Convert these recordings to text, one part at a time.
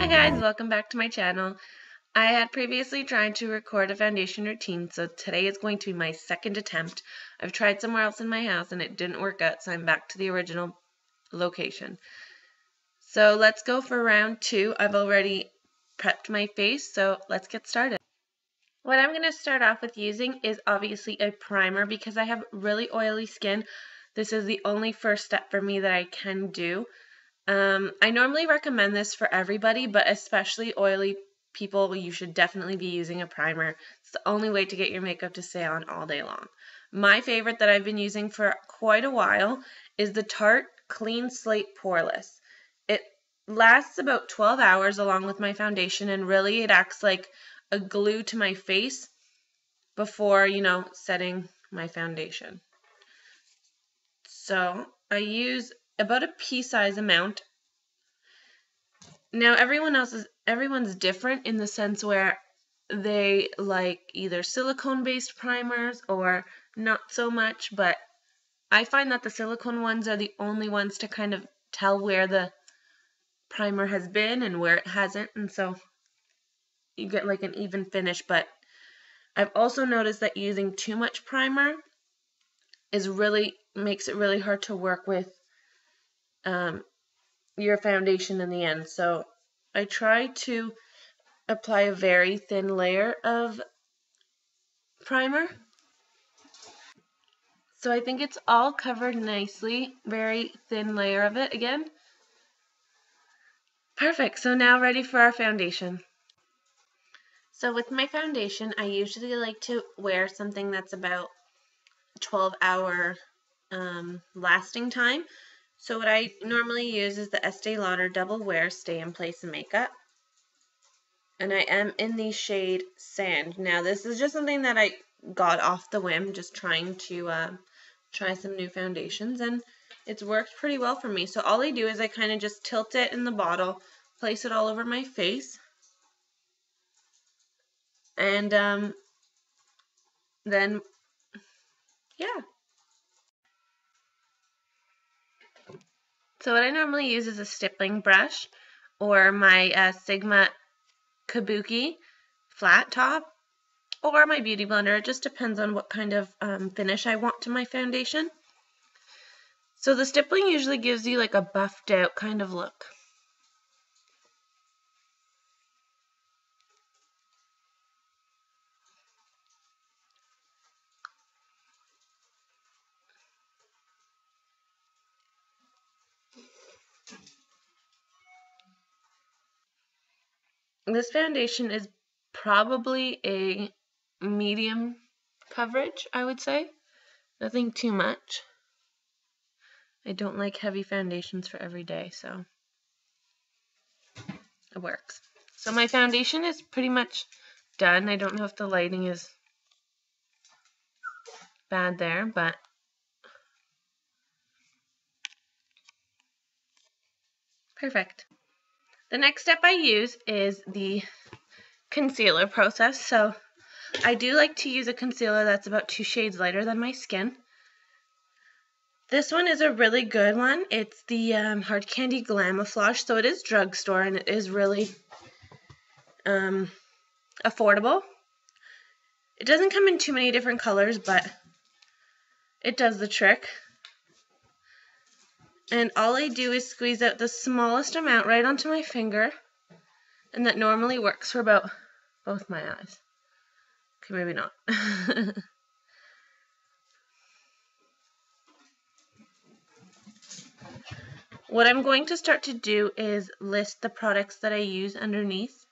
Hi guys, welcome back to my channel. I had previously tried to record a foundation routine, so today is going to be my second attempt. I've tried somewhere else in my house and it didn't work out, so I'm back to the original location. So let's go for round 2. I've already prepped my face, so let's get started. What I'm going to start off with using is obviously a primer because I have really oily skin. This is the only first step for me that I can do. I normally recommend this for everybody, but especially oily people, you should definitely be using a primer. It's the only way to get your makeup to stay on all day long. My favorite that I've been using for quite a while is the Tarte Clean Slate Poreless. It lasts about 12 hours along with my foundation, and really it acts like a glue to my face before, setting my foundation. So I use about a pea-size amount. Now everyone's different in the sense where they like either silicone-based primers or not so much, but I find that the silicone ones are the only ones to kind of tell where the primer has been and where it hasn't, and so you get like an even finish. But I've also noticed that using too much primer makes it really hard to work with your foundation in the end. So I try to apply a very thin layer of primer. So I think it's all covered nicely, very thin layer of it again. Perfect, so now ready for our foundation. So with my foundation, I usually like to wear something that's about 12-hour lasting time. So what I normally use is the Estee Lauder-Double Wear Stay in Place Makeup. And I am in the shade Sand. Now this is just something that I got off the whim, just trying to try some new foundations, and it's worked pretty well for me. So all I do is I kind of just tilt it in the bottle, place it all over my face, and then yeah. So what I normally use is a stippling brush or my Sigma Kabuki flat top or my beauty blender. It just depends on what kind of finish I want to my foundation. So the stippling usually gives you like a buffed out kind of look. This foundation is probably a medium coverage, I would say. Nothing too much. I don't like heavy foundations for every day, so it works. So my foundation is pretty much done. I don't know if the lighting is bad there, but perfect. The next step I use is the concealer process. So I do like to use a concealer that's about 2 shades lighter than my skin. This one is a really good one. It's the Hard Candy Glamoflauge. So it is drugstore and it is really affordable. It doesn't come in too many different colors, but it does the trick. And all I do is squeeze out the smallest amount right onto my finger, and that normally works for about both my eyes. Okay, maybe not. What I'm going to start to do is list the products that I use underneath,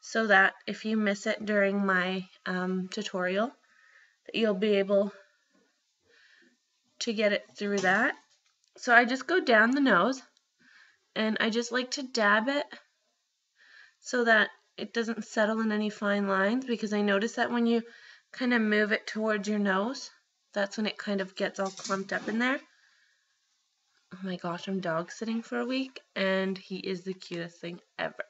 so that if you miss it during my tutorial, that you'll be able to get it through that. So I just go down the nose, and I just like to dab it so that it doesn't settle in any fine lines, because I notice that when you kind of move it towards your nose, that's when it kind of gets all clumped up in there. Oh my gosh, I'm dog sitting for a week, and he is the cutest thing ever.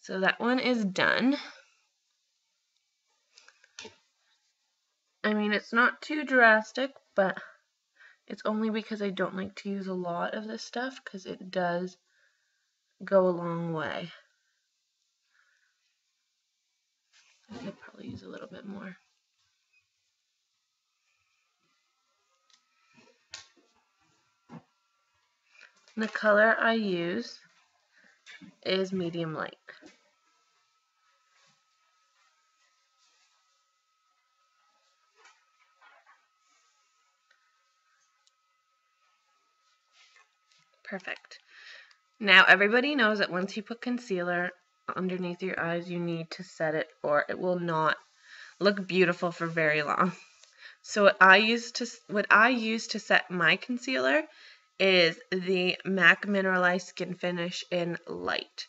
So that one is done. I mean, it's not too drastic, but it's only because I don't like to use a lot of this stuff, because it does go a long way. I could probably use a little bit more. The color I use is medium light. Perfect. Now everybody knows that once you put concealer underneath your eyes, you need to set it or it will not look beautiful for very long. So what I use to set my concealer is the MAC Mineralize Skin Finish in Light.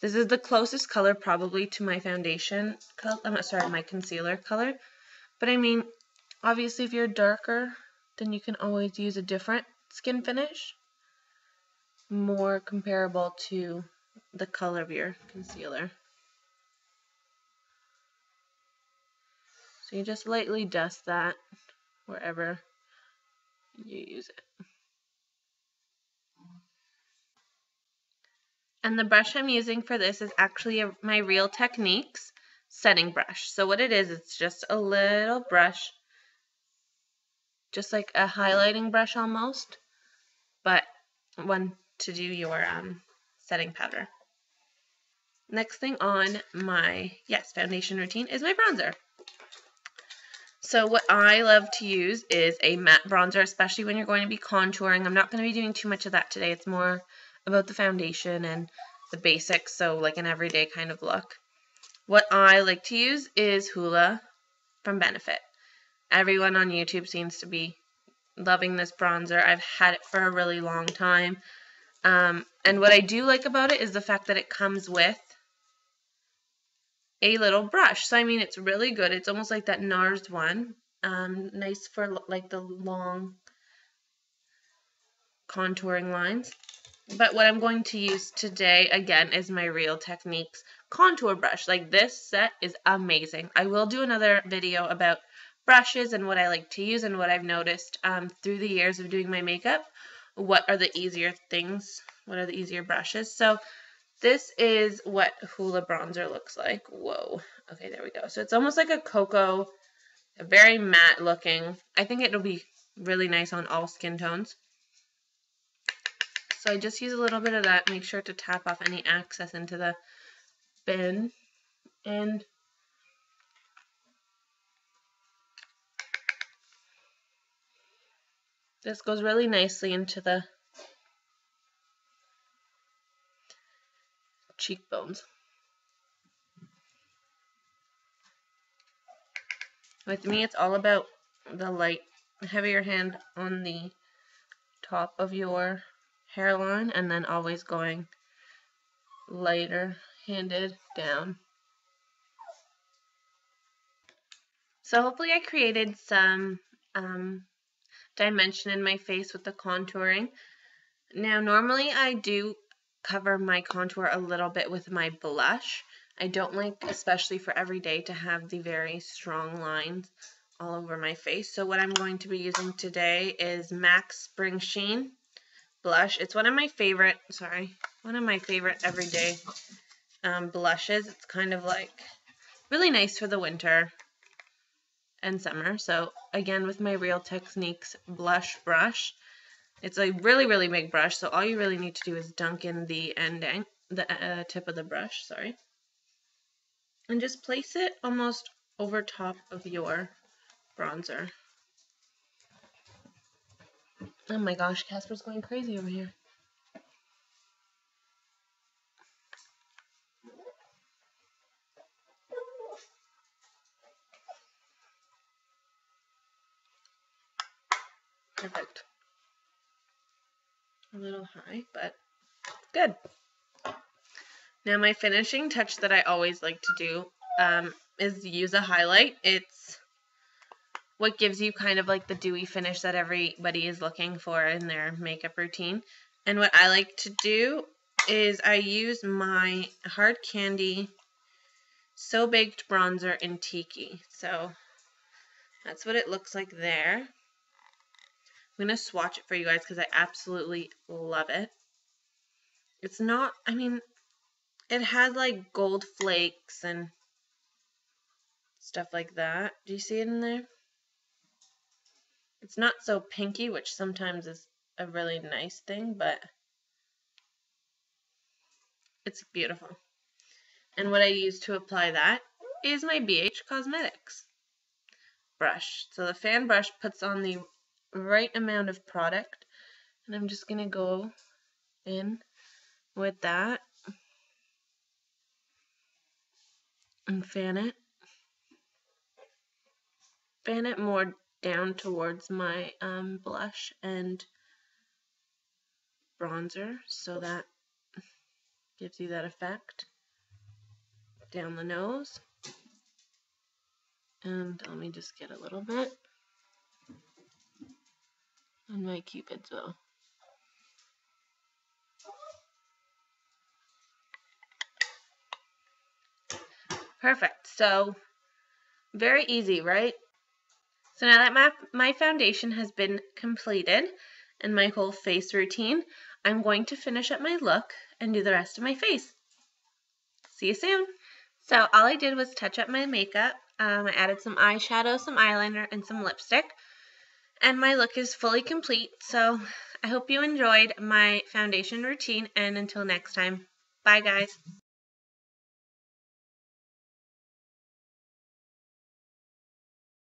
This is the closest color probably to my foundation color. I'm sorry, my concealer color. But I mean, obviously if you're darker, then you can always use a different skin finish, more comparable to the color of your concealer. So you just lightly dust that wherever you use it. And the brush I'm using for this is actually my Real Techniques setting brush. So what it is, it's just a little brush, just like a highlighting brush almost, but one to do your setting powder. Next thing on my, foundation routine is my bronzer. So what I love to use is a matte bronzer, especially when you're going to be contouring. I'm not going to be doing too much of that today. It's more about the foundation and the basics, so like an everyday kind of look. What I like to use is Hoola from Benefit. Everyone on YouTube seems to be loving this bronzer. I've had it for a really long time. And what I do like about it is the fact that it comes with a little brush. So I mean, it's really good. It's almost like that NARS one. Nice for like the long contouring lines. But what I'm going to use today, again, is my Real Techniques contour brush. Like, this set is amazing. I will do another video about brushes and what I like to use and what I've noticed through the years of doing my makeup. What are the easier things? What are the easier brushes? So this is what Hoola bronzer looks like. Whoa. Okay, there we go. So it's almost like a cocoa, a very matte looking. I think it'll be really nice on all skin tones. So I just use a little bit of that. Make sure to tap off any excess into the bin. And this goes really nicely into the cheekbones. With me, it's all about the light, heavier hand on the top of your hairline, and then always going lighter handed down. So hopefully I created some dimension in my face with the contouring. Now normally I do cover my contour a little bit with my blush. I don't like, especially for every day, to have the very strong lines all over my face. So what I'm going to be using today is MAC Springsheen Blush. It's one of my favorite, everyday blushes. It's kind of like really nice for the winter and summer. So again, with my Real Techniques blush brush, it's a really, really big brush, so all you really need to do is dunk in the ending, the tip of the brush, sorry, and just place it almost over top of your bronzer. Oh my gosh, Casper's going crazy over here. Perfect. A little high, but good. Now my finishing touch that I always like to do is use a highlight. It's what gives you kind of like the dewy finish that everybody is looking for in their makeup routine. And what I like to do is I use my Hard Candy So Baked bronzer in Tiki. So that's what it looks like there. I'm going to swatch it for you guys because I absolutely love it. It's not, I mean, it had like gold flakes and stuff like that. Do you see it in there? It's not so pinky, which sometimes is a really nice thing, but it's beautiful. And what I use to apply that is my BH Cosmetics brush. So the fan brush puts on the right amount of product, and I'm just going to go in with that and fan it. Fan it more down towards my blush and bronzer, so that gives you that effect down the nose. And let me just get a little bit on my Cupid's bow. Perfect. So very easy, right? So now that my foundation has been completed and my whole face routine, I'm going to finish up my look and do the rest of my face. See you soon. So all I did was touch up my makeup. I added some eyeshadow, some eyeliner, and some lipstick. And my look is fully complete. So I hope you enjoyed my foundation routine. And until next time, bye guys.